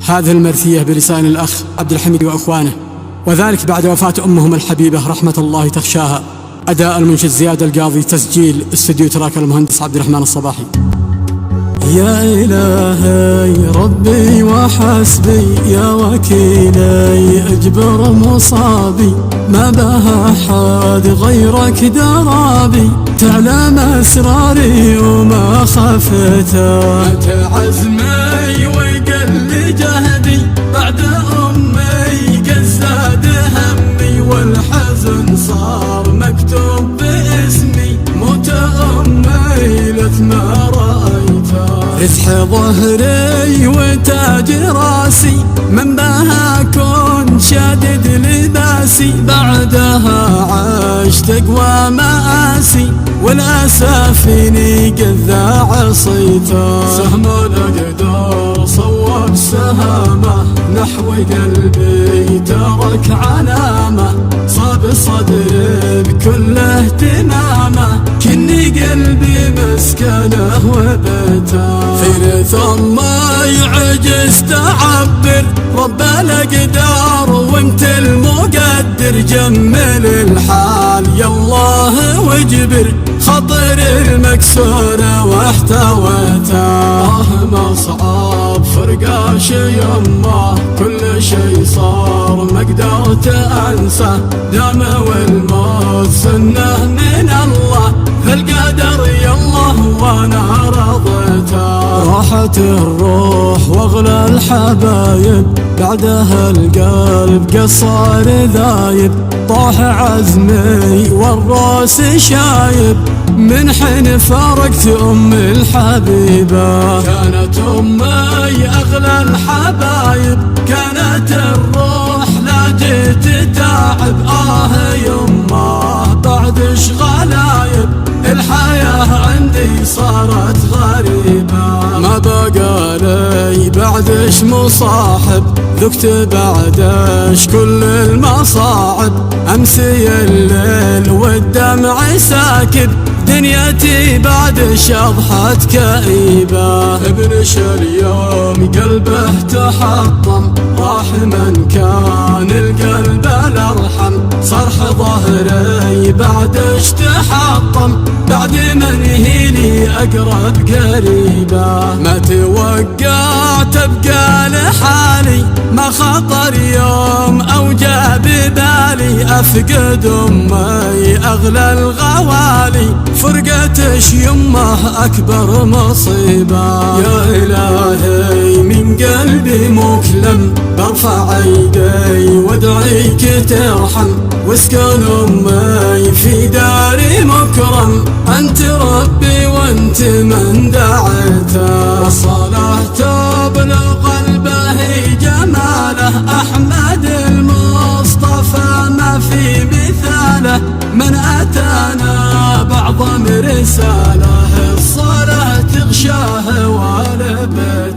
هذه المرثية بلسان الأخ عبد الحميد وأخوانه، وذلك بعد وفاة أمهم الحبيبة رحمة الله تخشاها. أداء المنشد زياد القاضي، تسجيل استوديو تراك المهندس عبد الرحمن الصباحي. يا إلهي ربي وحسبي يا وكيلي اجبر مصابي، ما بها أحد غيرك درابي، تعلم أسراري وما خفيتها. أنت عزمي وقل جهدي بعد أمي قد زاد همي، والحزن صار مكتوب باسمي، موت أمي لث ما رأيتها. رزح ظهري وتاج راسي، من بها كون شادد لباسي، بعدها عشت اقوى مآسي، والاسافيني قد ذا عصيتها. سهم الاقدار صوب سهامه نحو قلبي ترك علامه، صاب صدري بكل اهتمامه، كني قلبي مسكنه وبيته. في ثمي عجزت اعبر رب الاقدار، وانت المقدر جمل الحال يا الله واجبر خطر المكسور واحتويته. ما صعب فرقاش يمه كل شي صار ما قدرت انسى، دام والموت سنه من الله، فالقدر يالله وانا رضيته. راحت الروح واغلى الحبايب، بعدها القلب قصر ذايب، طاح عزمي والراس شايب، من حين فارقت أم الحبيبة. كانت أمي أغلى الحبايب، كانت الروح لا جيت تعب، يمه بعد غلايب، الحياة عندي صارت غريبة. ما بقى لي بعدش مصاحب، ذقت بعدش كل المصاعب، أمسي الليل والدمع ساكب، دنيتي بعدش أضحت كئيبة. ابنش اليوم قلبه تحطم، راح من كان القلب الأرحم، صرح ظهري بعدش تحطم، بعد من هيلي أقرب قريبة. ما توقعت أبقى لحالي، ما خطر يوم أو جاء ببالي، أفقد أمي أغلى الغوالي، فرقتش يمه أكبر مصيبة. يا إلهي من قلبي مكلم، برفع ايدي وادعيك ترحم، واسكن أمي في داري مكرم، أنت ربي وأنت من دعيته. والصلاة تبلغ قلبه جماله، أحمد المصطفى ما في مثاله، من أتانا بعظم رساله، الصلاة تغشاه والبيت.